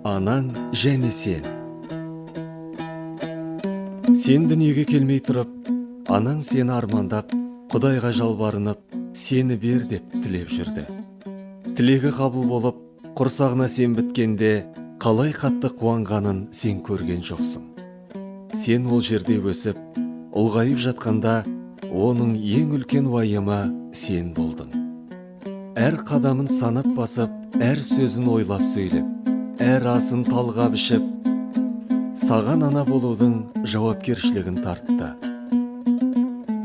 Анаң және сен. Сен дүниеге келмей тұрып, анаң сені армандап, Құдайға жалбарынып, сені бер деп тілеп жүрді. Тілегі қабыл болып, құрсағына сен біткенде, қалай қатты қуанғанын сен көрген жоқсың. Сен ол жерде өсіп, ұлғайып жатқанда, оның ең үлкен уайымы сен болдың. Әр қадамын санап басып, әр сөзін ойлап сөйлеп, әр асын талғап ішіп, саған ана болудың жауапкершілігін тартты.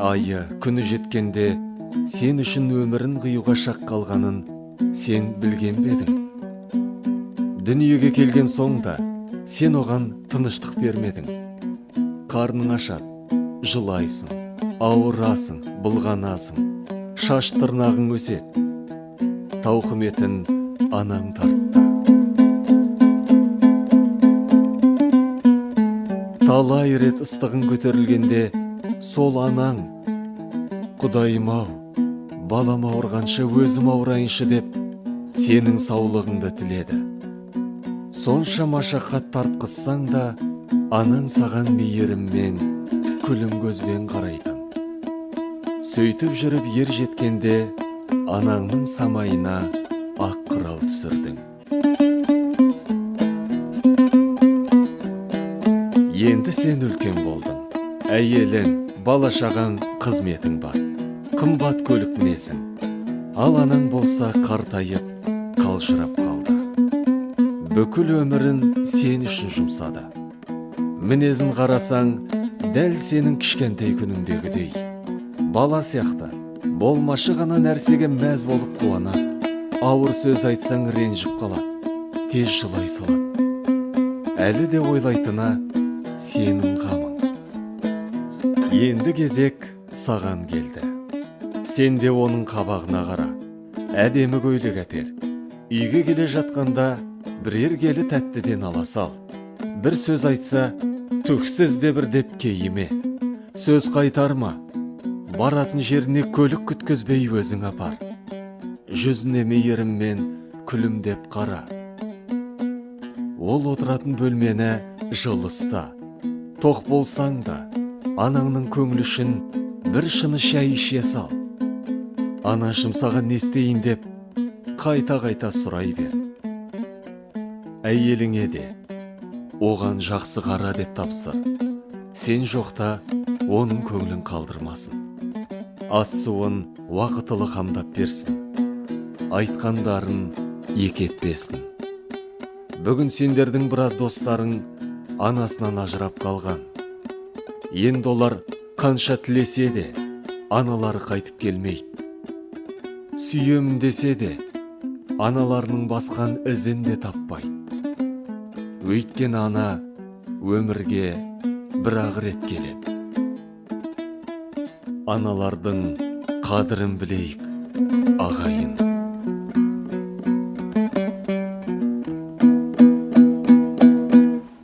Айы, күні жеткенде, сен үшін өмірін қиюға шақ қалғанын сен білген бе едің? Дүниеге келген соңда сен оған тыныштық бермедің. Қарның ашады, жылайсың, ауырасың, былғанасың, шаш тырнағың өседі. Тауқыметін анаң тартты. Талай рет ыстығың көтерілгенде, сол анаң, Құдайым-ау, балам ауырғанша өзім ауырайыншы деп, сенің саулығыңды тіледі. Сонша машақат тартқызсаң да, анаң саған мейіріммен, күлім көзбен қарайтын. Сөйтіп жүріп ер жеткенде, анаңның самайына ақ қырау түсірдің. Енді сен үлкен болдың. Әйелің, бала-шағаң, қызметің бар. Қымбат көлік мінесің. Ал анаң болса қартайып, қалжырап қалды. Бүкіл өмірін сен үшін жұмсады. Мінезін қарасаң, дәл сенің кішкентай күніңдегідей. Бала сияқты, болмашы ғана нәрсеге мәз болып қуанады. Ауыр сөз айтсаң ренжіп қалады, тез жылай салады. Әлі де ойлайтыны сенің қамың. Енді кезек саған келді. Сен де оның қабағына қара, әдемі көйлек әпер. Үйге келе жатқанда бірер келі тәттіден ала сал. Бір сөз айтса, түксіз де бір деп кейіме. Сөз қайтарма, баратын жеріне көлік күткізбей өзің апар. Жүзіне мейіріммен күлімдеп қара. Ол отыратын бөлмені жылыста. Тоқ болсаң да, анаңның көңілі үшін бір шыны шай іше сал. Анашым саған не істейін деп, қайта-қайта сұрай бер. Әйеліңе де, оған жақсы қара деп тапсыр. Сен жоқта оның көңілін қалдырмасын. Ас суын уақытылы қамдап берсін. Айтқандарын екі етпесін. Бүгін сендердің біраз достарың анасынан ажырап қалған. Енді олар қанша тілесе де, аналары қайтып келмейді. Сүйемін десе де, аналарының басқан ізін де таппайды. Өйткен ана өмірге бір-ақ рет келеді. Аналардың қадірін білейік, ағайын.